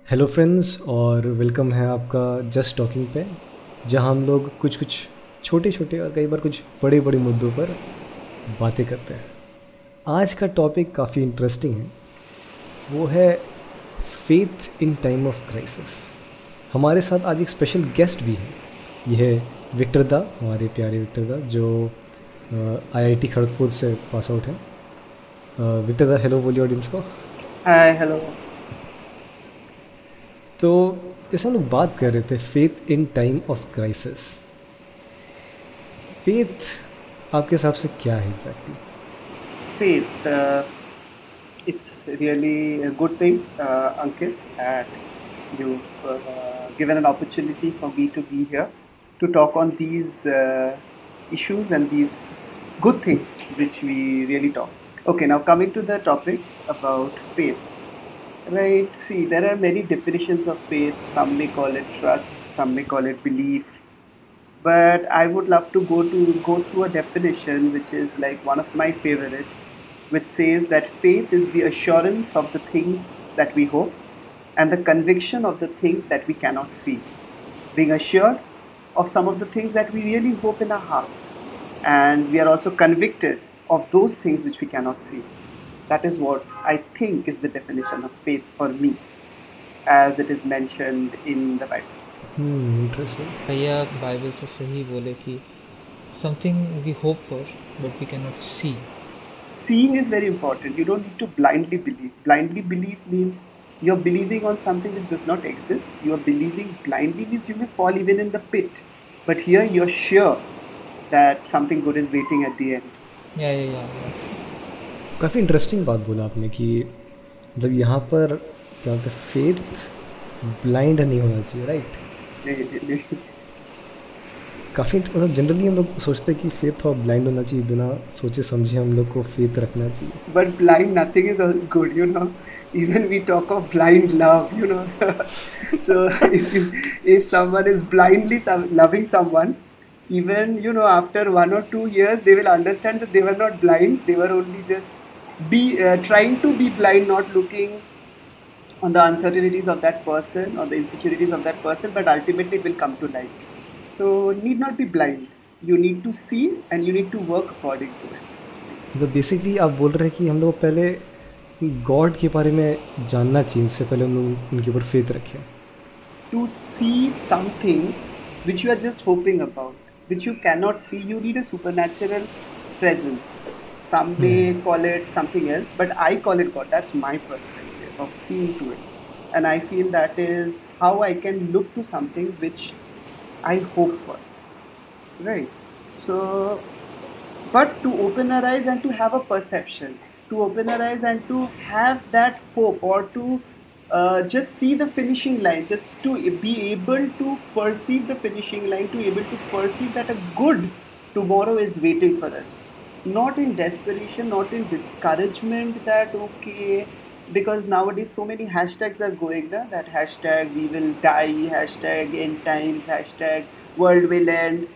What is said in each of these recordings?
Hello friends और welcome है आपका जस्ट टॉकिंग पे, जहां हम लोग कुछ कुछ छोटे छोटे और कई बार कुछ बड़े बड़े मुद्दों पर बातें करते हैं। आज का टॉपिक काफ़ी इंटरेस्टिंग है। वो है faith in time of crisis. हमारे साथ आज एक स्पेशल गेस्ट भी है। ये है विक्टर दा, हमारे प्यारे विक्टर दा, जो आईआईटी खड़गपुर से पास आउट है। विक्टर दा, हेलो बोलिए ऑडियंस को। Hi hello. तो जैसे हम लोग बात कर रहे थे faith in time of crisis, faith आपके हिसाब से क्या है exactly? Faith, it's really a good thing, Ankit, that you've given an opportunity for me to be here to talk on these issues and these good things which we really talk. Okay, now coming to the topic about faith. Right, see, there are many definitions of faith. Some may call it trust, some may call it belief, but I would love to go through a definition which is like one of my favorite, which says that faith is the assurance of the things that we hope and the conviction of the things that we cannot see. Being assured of some of the things that we really hope in our heart, and we are also convicted of those things which we cannot see. That is what I think is the definition of faith for me, as it is mentioned in the Bible. Interesting. भैया Bible से सही बोले कि something we hope for but we can not see. Seeing is very important. You don't need to blindly believe. Blindly believe means you're believing on something which does not exist. You're believing blindly means you may fall even in the pit. But here you're sure that something good is waiting at the end. या काफ़ी interesting बात बोला आपने कि मतलब यहाँ पर क्या बोलते हैं, फेथ ब्लाइंड नहीं होना चाहिए, राइट? काफ़ी मतलब जनरली हम लोग सोचते हैं कि फेथ थोड़ा ब्लाइंड होना चाहिए, बिना सोचे समझे हम लोग को फेथ रखना चाहिए। But blind, nothing is good, Even we talk of blind love. So if someone is blindly loving someone, even after 1 or 2 years, they will understand that they were not blind. They were only just be trying to be blind, not looking on the uncertainties of that person or the insecurities of that person, but ultimately it will come to light. So need not be blind. You need to see and you need to work according to it. मतलब basically आप बोल रहे हैं कि हम लोग पहले God के बारे में जानना चाहिए, इससे पहले हम लोग उनके ऊपर फेथ रखें। To see something which you are just hoping about, which you cannot see, you need a supernatural presence. Some may call it something else, but I call it God. That's my perspective of seeing to it. And I feel that is how I can look to something which I hope for. Right. So, but to open our eyes and to have a perception, to open our eyes and to have that hope, or to just see the finishing line, just to be able to perceive the finishing line, to able to perceive that a good tomorrow is waiting for us, not in desperation, not in discouragement that okay, because nowadays so many hashtags are going na, that hashtag we will die, hashtag end times, hashtag world will end,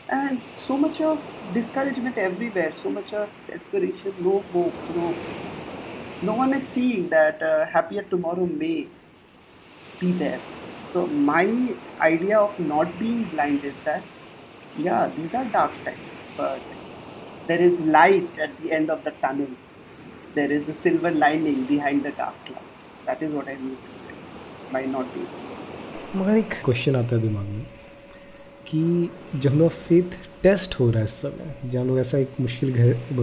and so much of discouragement everywhere, so much of desperation, no hope, no one is seeing that happier tomorrow may be there. So my idea of not being blind is that yeah, these are dark times, but there is light at the end of the tunnel. There is a silver lining behind the dark clouds. That is what I mean to say by not being. मगर एक question आता है दिमाग में कि जब हम लोग फेथ टेस्ट हो रहा है इस समय, जहाँ हम लोग ऐसा एक मुश्किल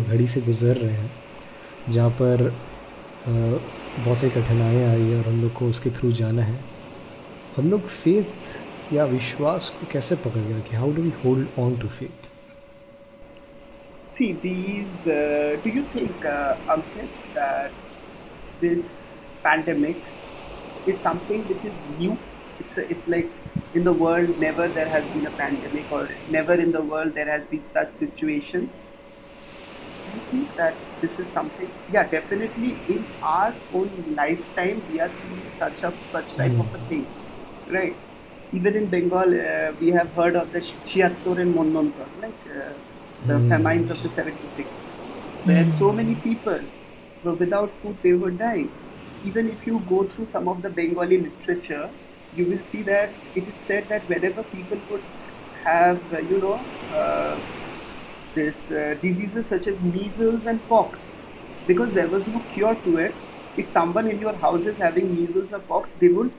घड़ी से गुजर रहे हैं, जहाँ पर बहुत सारी कठिनाइयाँ आई है और हम लोग को उसके थ्रू जाना है, हम लोग फेथ या विश्वास को कैसे पकड़ के रखें? How do we hold on to faith? See, these. Do you think, Ankit, that this pandemic is something which is new? It's like in the world never there has been a pandemic, or never in the world there has been such situations. Do you think that this is something? Yeah, definitely in our own lifetime we are seeing such type of a thing, right? Even in Bengal, we have heard of the Chiattor and Monontor, like the famines of the 76, where so many people were without food, they were dying. Even if you go through some of the Bengali literature, you will see that it is said that whenever people would have, uh, this diseases such as measles and pox, because there was no cure to it. If someone in your house is having measles or pox, they would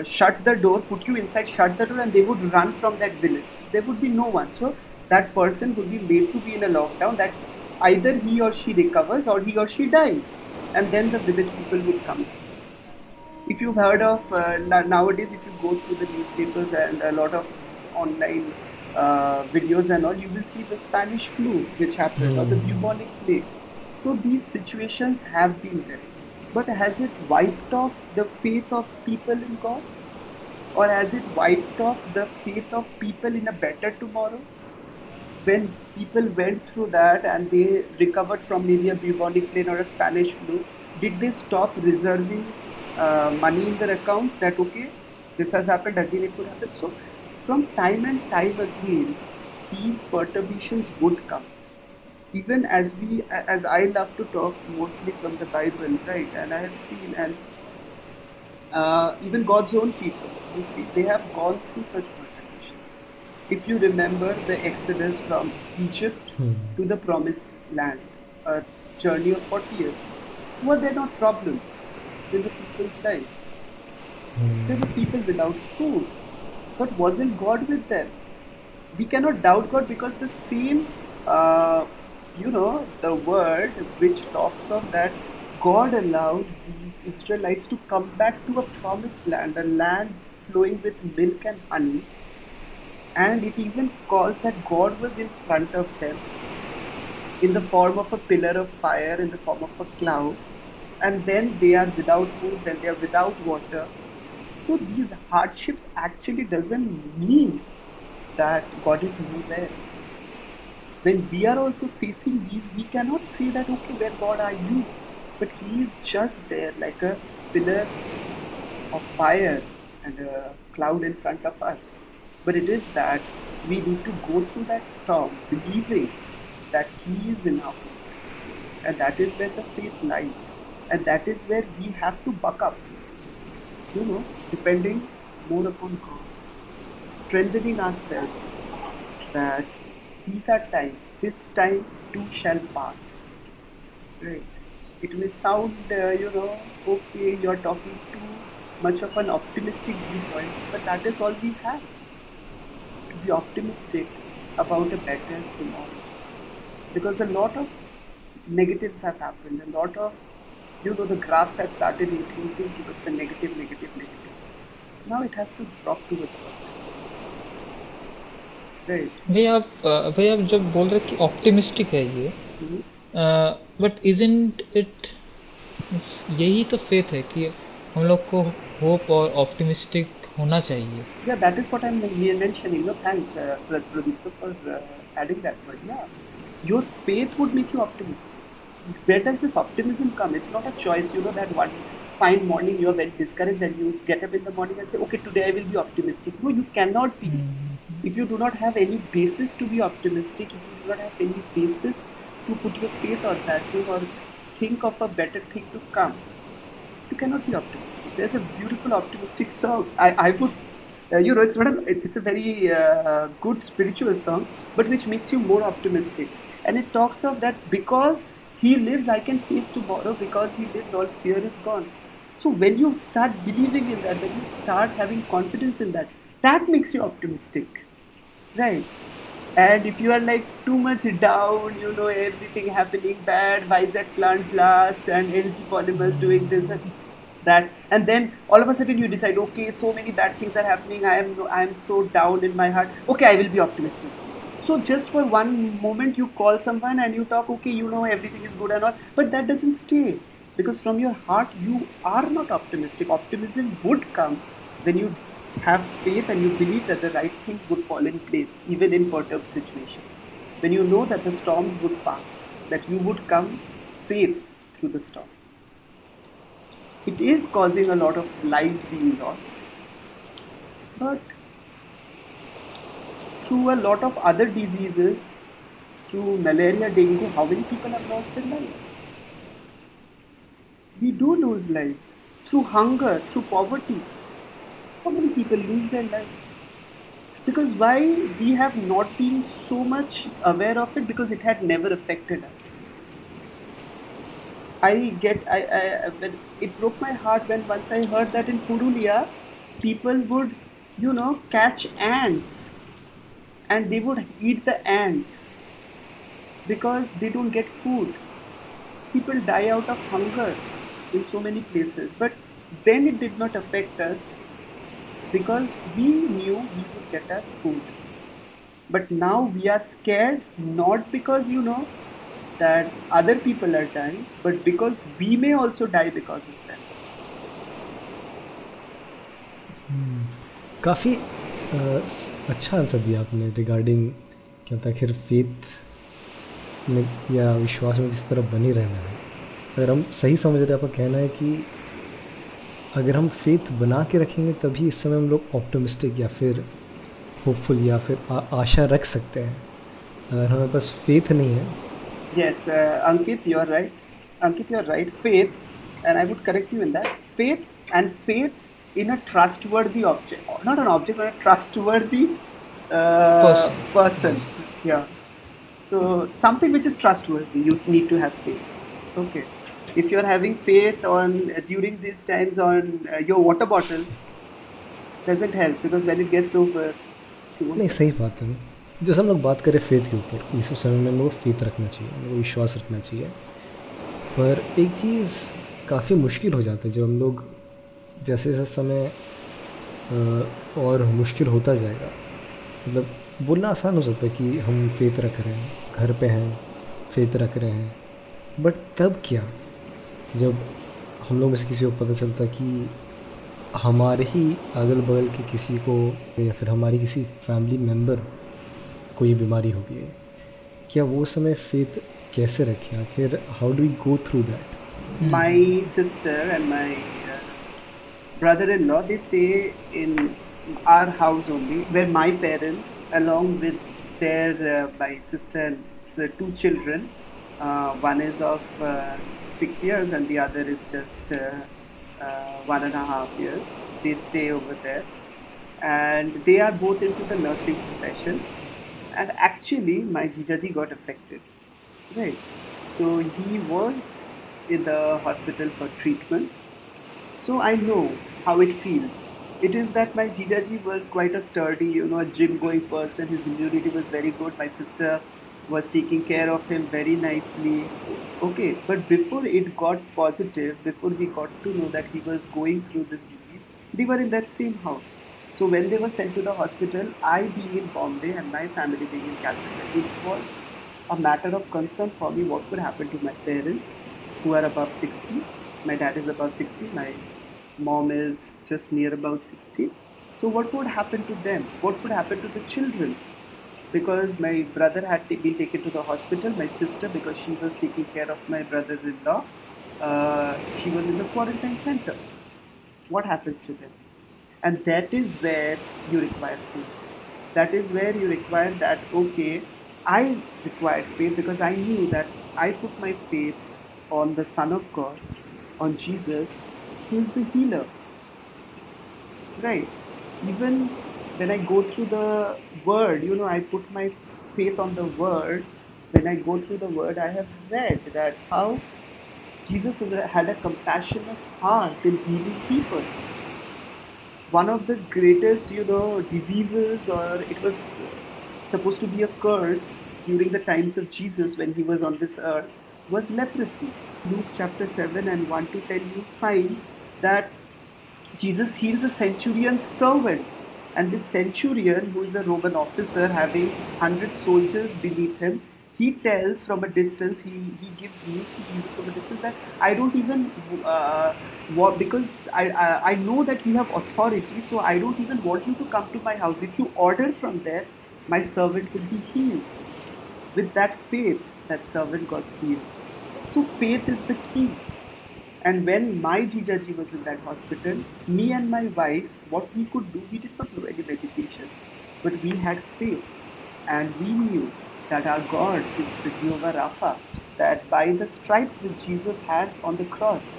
shut the door, put you inside, shut the door, and they would run from that village. There would be no one. So that person would be made to be in a lockdown, that either he or she recovers or he or she dies, and then the village people would come. If you've heard of nowadays, if you go through the newspapers and a lot of online videos and all, you will see the Spanish flu which happened, or the bubonic plague. So these situations have been there, but has it wiped off the faith of people in God, or has it wiped off the faith of people in a better tomorrow? When people went through that and they recovered from maybe a bubonic plague or a Spanish flu, did they stop reserving money in their accounts that, okay, this has happened again, it could happen? So, from time and time again, these perturbations would come. Even as I love to talk mostly from the Bible, right? And I have seen, and even God's own people, you see, they have gone through such perturbations. If you remember the exodus from Egypt to the promised land, a journey of 40 years, were there not problems in the people's life? There were people without food, but wasn't God with them? We cannot doubt God, because the same, uh, the word which talks of that God allowed these Israelites to come back to a promised land, a land flowing with milk and honey, and it even calls that God was in front of them in the form of a pillar of fire, in the form of a cloud, and then they are without food, then they are without water. So these hardships actually doesn't mean that God is nowhere. When we are also facing these, we cannot say that, okay, where God are you? But He is just there like a pillar of fire and a cloud in front of us. But it is that we need to go through that storm, believing that He is in our boat. And that is where the faith lies. And that is where we have to buck up, depending more upon God, strengthening ourselves that these are times, this time too shall pass. Right. It may sound, okay, you're talking too much of an optimistic viewpoint, but that is all we have, to be optimistic about a better tomorrow. Because a lot of negatives have happened, a lot of, the graphs have started increasing towards the negative, negative, negative. Now it has to drop towards positive. Right. भैया आप जब बोल रहे कि optimistic है ये, Mhm. But isn't it, यही तो फेथ है कि हम लोग को होप और ऑप्टिमिस्टिक होना चाहिए. Yeah, that is what I'm mentioning. No, thanks, Pradipta, for adding that word. Yeah, your faith would make you optimistic. Where does this optimism come? It's not a choice. That one fine morning you are very discouraged and you get up in the morning and say, okay, today I will be optimistic. No, you cannot be. If you do not have any basis to be optimistic, if you do not have any basis to put your faith on that thing or think of a better thing to come, you cannot be optimistic. There's a beautiful optimistic song. I would, it's not it's a very good spiritual song, but which makes you more optimistic. And it talks of that because He lives, I can face tomorrow. Because He lives, all fear is gone. So when you start believing in that, when you start having confidence in that, that makes you optimistic, right? And if you are like too much down, everything happening bad, why is that plant blast and LG polymers doing this and that, and then all of a sudden you decide, okay, so many bad things are happening. I am so down in my heart. Okay, I will be optimistic. So just for one moment you call someone and you talk, okay, everything is good and all, but that doesn't stay, because from your heart you are not optimistic. Optimism would come when you have faith and you believe that the right things would fall in place, even in perturbed situations. When you know that the storms would pass, that you would come safe through the storm. It is causing a lot of lives being lost, but through a lot of other diseases, through malaria, dengue, how many people have lost their lives? We do lose lives through hunger, through poverty. How many people lose their lives? Because why we have not been so much aware of it, because it had never affected us. When it broke my heart when once I heard that in Purulia, people would, catch ants and they would eat the ants because they don't get food. People die out of hunger in so many places. But then it did not affect us because we knew we would get our food. But now we are scared not because that other people are dying, but because we may also die because of them. काफ़ी अच्छा answer दिया आपने regarding क्या था आखिर faith में या विश्वास में किस तरह बनी रहना है। अगर हम सही समझ रहे हैं, आपका कहना है कि अगर हम फेथ बना के रखेंगे तभी इस समय हम लोग ऑप्टिमिस्टिक या फिर होपफुल या फिर आशा रख सकते हैं। अगर हमारे पास फेथ नहीं है। Yes, Ankit, you're right. Ankit, you're right. Faith, and I would correct you in that. Faith in a trustworthy object, not an object, but a trustworthy Person. person. Yeah. So something which is trustworthy, you need to have faith. Okay. If you're having faith on during these times on your water bottle, doesn't help because when it gets over, you won't नहीं, सही बात है। जैसे हम लोग बात करें faith के ऊपर, इस समय में हम लोग को फेथ रखना चाहिए, हम लोग को विश्वास रखना चाहिए। पर एक चीज़ काफ़ी मुश्किल हो जाता है जब हम लोग जैसे जैसे समय और मुश्किल होता जाएगा। मतलब बोलना आसान हो सकता है कि हम फेथ रख रहे हैं, घर पे हैं, फेथ रख रहे हैं, बट तब क्या जब हम लोग में से किसी को पता चलता कि हमारे ही अगल बगल के किसी को या फिर हमारी किसी फैमिली मेम्बर को ये बीमारी हो गई है, क्या वो समय फेथ कैसे रखें आखिर? How do we go through that? My sister and my brother-in-law, they stay in our house only, where my parents, along with my sister's two children, one is of 6 years and the other is just 1.5 years, they stay over there, and they are both into the nursing profession. And actually, my jijaji got affected, right? So he was in the hospital for treatment. So I know how it feels. It is that my jijaji was quite a sturdy, a gym-going person. His immunity was very good. My sister was taking care of him very nicely. Okay, but before it got positive, before we got to know that he was going through this disease, they were in that same house. So when they were sent to the hospital, I being in Bombay and my family being in Calcutta, it was a matter of concern for me what would happen to my parents who are above 60. My dad is above 60. My mom is just near about 60. So what would happen to them? What would happen to the children? Because my brother had been taken to the hospital. My sister, because she was taking care of my brother-in-law, she was in the quarantine center. What happens to them? And that is where you require faith. That is where you require that, okay, I required faith because I knew that I put my faith on the Son of God, on Jesus, who is the healer. Right? Even when I go through the word, I put my faith on the word. When I go through the word, I have read that how Jesus had a compassionate heart in healing people. One of the greatest, diseases, or it was supposed to be a curse during the times of Jesus when he was on this earth, was leprosy. Luke chapter 7 and 1 to 10, you find that Jesus heals a centurion's servant. And this centurion, who is a Roman officer having 100 soldiers beneath him, he tells from a distance, he gives news to Jesus from a distance that I don't even, because I know that you have authority, so I don't even want you to come to my house. If you order from there, my servant will be healed. With that faith, that servant got healed. So faith is the key. And when my jijaji was in that hospital, me and my wife, what we could do, we did not know any medications, but we had faith, and we knew that our God is the Jehovah Rapha, that by the stripes which Jesus had on the cross,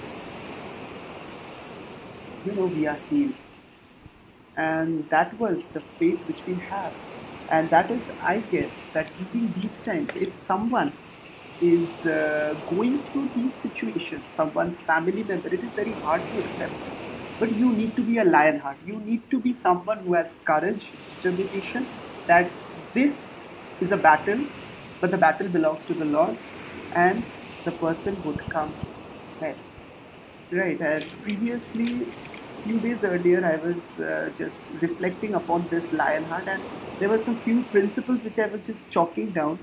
we are healed. And that was the faith which we have. And that is, I guess, that during these times, if someone is going through these situations, someone's family member, it is very hard to accept. But you need to be a lionheart. You need to be someone who has courage, determination, that this is a battle, but the battle belongs to the Lord, and the person would come well. Right, and previously, few days earlier, I was just reflecting upon this Lionheart, and there were some few principles which I was just chalking down.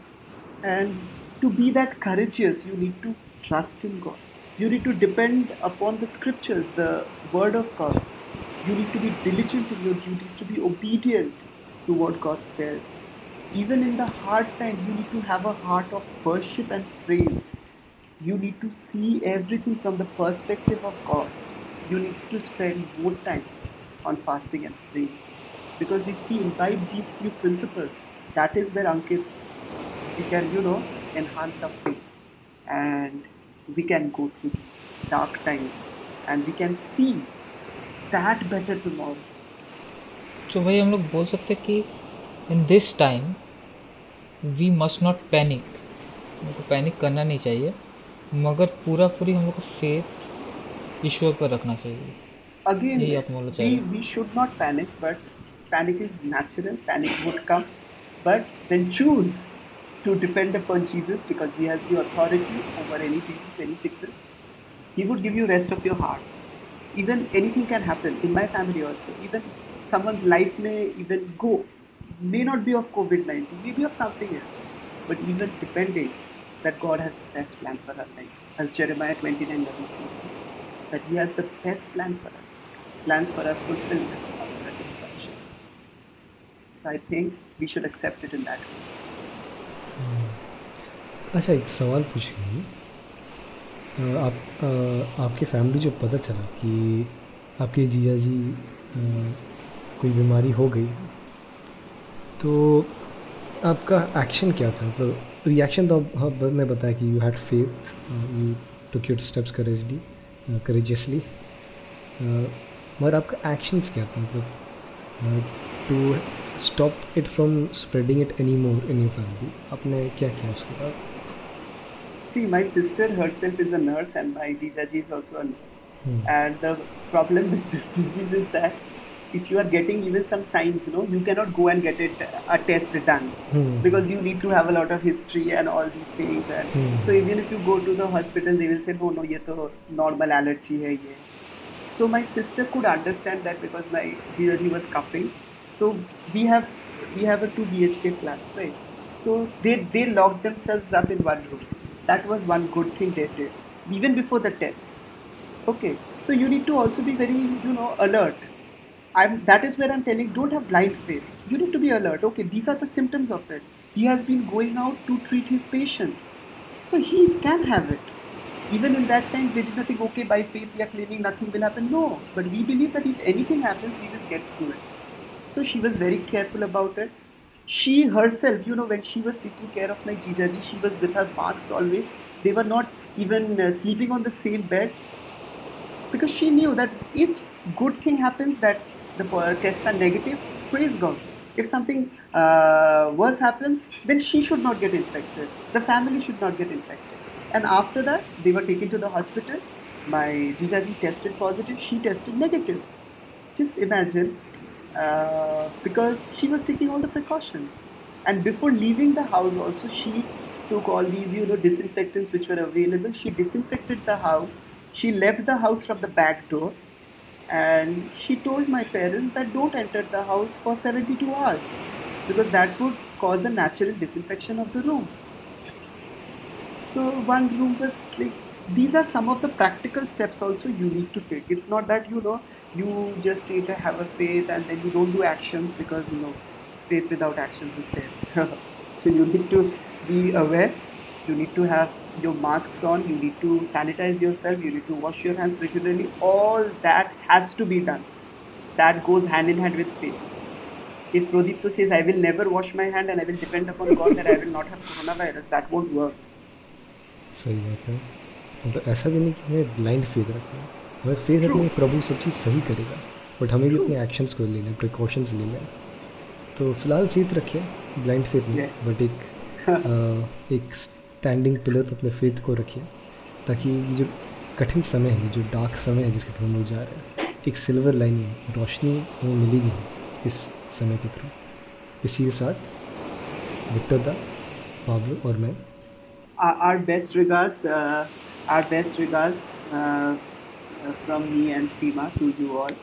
And to be that courageous, you need to trust in God. You need to depend upon the scriptures, the word of God. You need to be diligent in your duties, to be obedient to what God says. Even in the hard times, you need to have a heart of worship and praise. You need to see everything from the perspective of God. You need to spend more time on fasting and praying. Because if we imbibe these few principles, that is where Ankit, we can, enhance our faith. And we can go through these dark times. And we can see that better tomorrow. तो वही हम लोग बोल सकते हैं कि in this time we must not panic, हमको panic करना नहीं चाहिए, मगर पूरी हम लोग को फेथ ईश्वर पर रखना चाहिए। Again, यही आप बोलना चाह रहे हैं। we should not panic, but panic is natural, panic would come. But then choose to depend upon Jesus, because He has the authority over any disease, any sickness. He would give you rest of your heart. Even anything can happen in my family also. Even someone's life may even go, may not be of COVID-19, maybe of something else. But even depending that God has the best plan for our life, as Jeremiah 29:11 says, that He has the best plan for us, plans for our fulfillment, not for our destruction. So I think we should accept it in that way. अच्छा, एक सवाल पूछेंगे। आपके family जो पता चला कि आपके जीजा जी कोई बीमारी हो गई, तो आपका एक्शन क्या था? मतलब रिएक्शन तो आपने बताया कि you had faith, you took your steps courageously, मगर आपका एक्शंस क्या था? मतलब to stop it from spreading it any more in your family, आपने क्या किया उसके बाद? See, my sister herself is a nurse, and my Jijaji is also a nurse. And the problem with this disease is that if you are getting even some signs, you cannot go and get a test done, because you need to have a lot of history and all these things. And so even if you go to the hospital, they will say, no, ये तो normal allergy है ये. So my sister could understand that, because my Jijaji was coughing. So we have a 2 BHK flat, right? So they locked themselves up in one room. That was one good thing they did, even before the test. Okay, so you need to also be very, alert. That is where I'm telling, don't have blind faith. You need to be alert. Okay, these are the symptoms of it. He has been going out to treat his patients, so he can have it. Even in that time, they did not think, okay, by faith we are claiming nothing will happen. No, but we believe that if anything happens, we will get through it. So she was very careful about it. She herself, when she was taking care of my Jijaji, she was with her masks always. They were not even sleeping on the same bed, because she knew that if good thing happens, that the tests are negative, praise God. If something worse happens, then she should not get infected. The family should not get infected. And after that, they were taken to the hospital. My Jijaji tested positive. She tested negative. Just imagine. Because she was taking all the precautions. And before leaving the house also, she took all these, disinfectants which were available. She disinfected the house. She left the house from the back door. And she told my parents that don't enter the house for 72 hours, because that would cause a natural disinfection of the room. So one room was like, these are some of the practical steps also you need to take. It's not that, you just need to have a faith and then you don't do actions, because, faith without actions is there. So you need to be aware. You need to have your masks on. You need to sanitize yourself. You need to wash your hands regularly. All that has to be done. That goes hand in hand with faith. If Prodipto says, I will never wash my hand and I will depend upon God that I will not have coronavirus, that won't work. सही बात है। मतलब ऐसा भी नहीं कि हमें blind faith रखना है, हमें फेथ True. अपने प्रभु सब चीज़ सही करेगा, बट हमें भी True. अपने एक्शंस को लेना है, प्रिकॉशंस लेना है। तो फिलहाल फेथ रखिए, ब्लाइंड फेथ नहीं, Yes. बट एक स्टैंडिंग पिलर पर अपने फेथ को रखिए, ताकि ये जो कठिन समय है, ये जो डार्क समय है जिसके थ्रू हम लोग जा रहे हैं, एक सिल्वर लाइनिंग, रोशनी हमें मिलेगी इस समय के थ्रू। इसी के साथ विक्टर दा, पाब्लो और मैं Our best regards, from me and Seema to you all.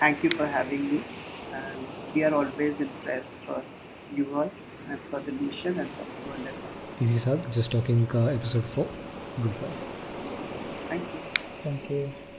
Thank you for having me. And we are always impressed for you all and for the nation and for the world at large. इसी के साथ just talking का episode 4 good bye. Thank you. Thank you.